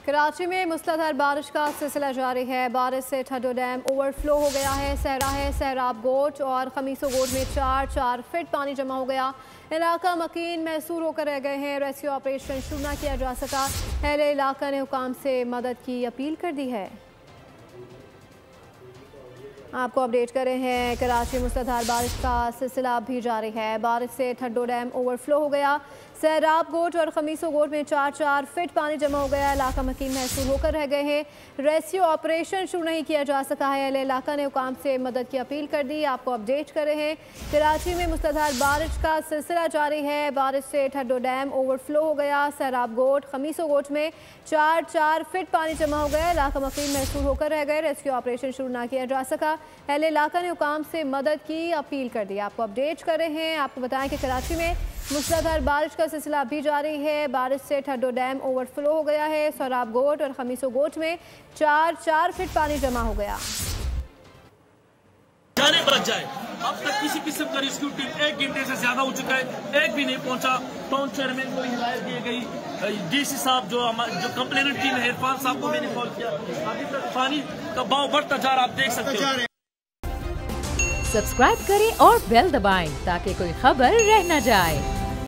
कराची में मूसलाधार बारिश का सिलसिला जारी है। बारिश से ठडो डैम ओवरफ्लो हो गया है। सैराब गोट और खमीसो गोट में 4 फीट पानी जमा हो गया। इलाका मकीन महसूर होकर रह गए हैं। रेस्क्यू ऑपरेशन शुरू न किया जा सका। अहले इलाका ने हुकाम से मदद की अपील कर दी है। आपको अपडेट कर रहे हैं, कराची मूसलाधार बारिश का सिलसिला भी जारी है। बारिश से ठडो डैम ओवरफ्लो हो गया। सैराब गोट और खमीसो गोट में 4 फीट पानी जमा हो गया। इलाका मकीन महसूर होकर रह गए हैं। रेस्क्यू ऑपरेशन शुरू नहीं किया जा सका है। अहले इलाका ने हुकाम से मदद की अपील कर दी। आपको अपडेट कर रहे हैं, कराची में मूसलाधार बारिश का सिलसिला जारी है। बारिश से ठडो डैम ओवरफ्लो हो गया। सैराब गोट खमीसो गोट में 4 फीट पानी जमा हो गया। इलाका मकीन महसूर होकर रह गए। रेस्क्यू ऑपरेशन शुरू ना किया जा सका। अहले इलाका ने हुकाम से मदद की अपील कर दी। आपको अपडेट कर रहे हैं, आपको बताएं कि कराची में मूसलाधार बारिश का सिलसिला भी जारी है। बारिश से ठडो डैम ओवरफ्लो हो गया है। सैराब गोट और खमीसो गोट में 4 फीट पानी जमा हो गया। जाने बरत जाए, अब तक किसी किस्म का रेस्क्यू टीम 1 घंटे से ज्यादा हो चुका है, एक भी नहीं पहुंचा। टाउन चेयरमैन को हिदायत दी गई। डीसी साहब जो कंप्लेनेंट टीम है, इरफान साहब को मैंने कॉल किया। अभी तक पानी का बहाव बढ़ता जा रहा, आप देख सकते हो। सब्सक्राइब करें और बेल दबाएं ताकि कोई खबर रह न जाए।